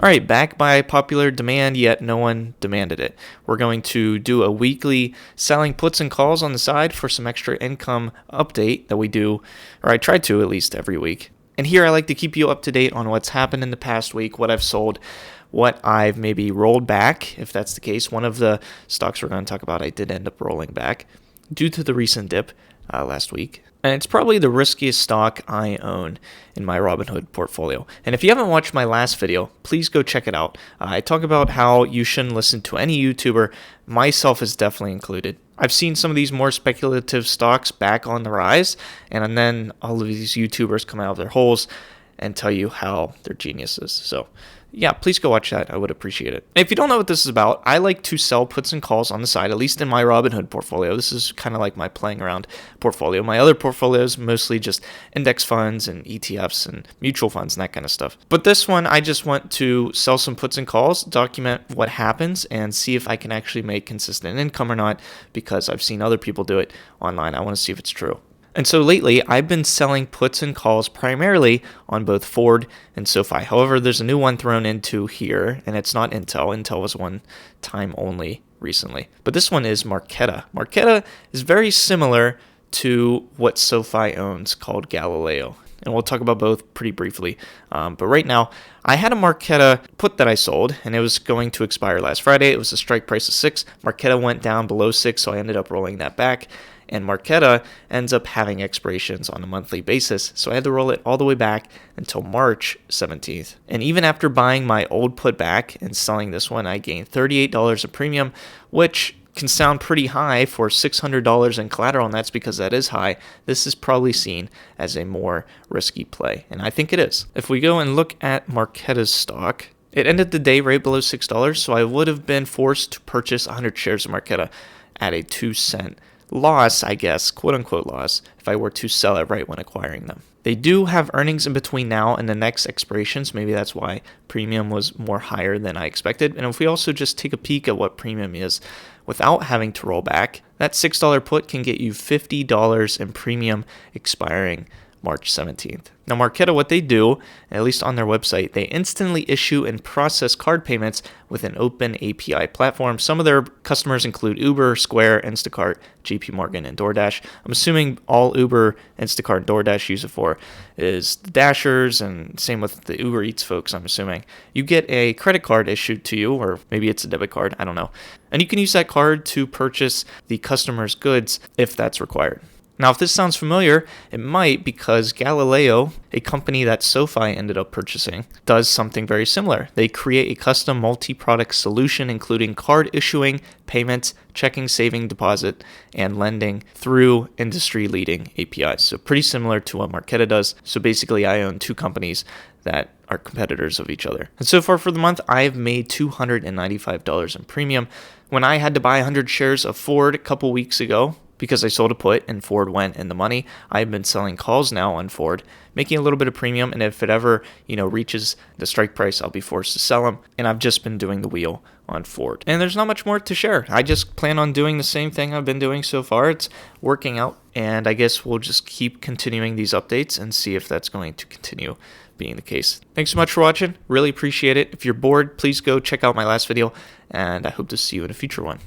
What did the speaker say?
All right, back by popular demand, yet no one demanded it. We're going to do a weekly selling puts and calls on the side for some extra income update that we do, or I try to at least every week. And here I like to keep you up to date on what's happened in the past week, what I've sold, what I've maybe rolled back, if that's the case. One of the stocks we're going to talk about, I did end up rolling back due to the recent dip last week. And it's probably the riskiest stock I own in my Robinhood portfolio. And if you haven't watched my last video, please go check it out. I talk about how you shouldn't listen to any YouTuber, myself is definitely included. I've seen some of these more speculative stocks back on the rise, and then all of these YouTubers come out of their holes and tell you how they're geniuses. So yeah, please go watch that. I would appreciate it. If you don't know what this is about, I like to sell puts and calls on the side, at least in my Robinhood portfolio. This is kind of like my playing around portfolio. My other portfolios mostly just index funds and ETFs and mutual funds and that kind of stuff. But this one, I just want to sell some puts and calls, document what happens, and see if I can actually make consistent income or not, because I've seen other people do it online. I want to see if it's true. And so lately, I've been selling puts and calls primarily on both Ford and SoFi. However, there's a new one thrown into here, and it's not Intel. Intel was one time only recently. But this one is Marqeta. Marqeta is very similar to what SoFi owns, called Galileo. And we'll talk about both pretty briefly. But right now, I had a Marqeta put that I sold, and it was going to expire last Friday. It was a strike price of 6. Marqeta went down below 6, so I ended up rolling that back. And Marqeta ends up having expirations on a monthly basis, so I had to roll it all the way back until March 17th. And even after buying my old put back and selling this one, I gained $38 of premium, which can sound pretty high for $600 in collateral, and that's because that is high. This is probably seen as a more risky play, and I think it is. If we go and look at Marqeta's stock, it ended the day right below $6, so I would have been forced to purchase 100 shares of Marqeta at a 2-cent loss, I guess, quote unquote loss, if I were to sell it right when acquiring them. They do have earnings in between now and the next expirations. Maybe that's why premium was more higher than I expected. And if we also just take a peek at what premium is without having to roll back, that $6 put can get you $50 in premium expiring March 17th. Now, Marqeta, what they do, at least on their website, they instantly issue and process card payments with an open API platform. Some of their customers include Uber, Square, Instacart, JP Morgan, and DoorDash. I'm assuming all Uber, Instacart, and DoorDash use it for is the Dashers, and same with the Uber Eats folks, I'm assuming. You get a credit card issued to you, or maybe it's a debit card, I don't know. And you can use that card to purchase the customer's goods if that's required. Now, if this sounds familiar, it might, because Galileo, a company that SoFi ended up purchasing, does something very similar. They create a custom multi-product solution, including card issuing, payments, checking, saving, deposit, and lending through industry-leading APIs. So pretty similar to what Marqeta does. So basically, I own two companies that are competitors of each other. And so far for the month, I've made $295 in premium. When I had to buy 100 shares of Ford a couple weeks ago, because I sold a put and Ford went in the money, I've been selling calls now on Ford, making a little bit of premium, and if it ever, reaches the strike price, I'll be forced to sell them. And I've just been doing the wheel on Ford. And there's not much more to share. I just plan on doing the same thing I've been doing so far. It's working out, and I guess we'll just keep continuing these updates and see if that's going to continue being the case. Thanks so much for watching. Really appreciate it. If you're bored, please go check out my last video, and I hope to see you in a future one.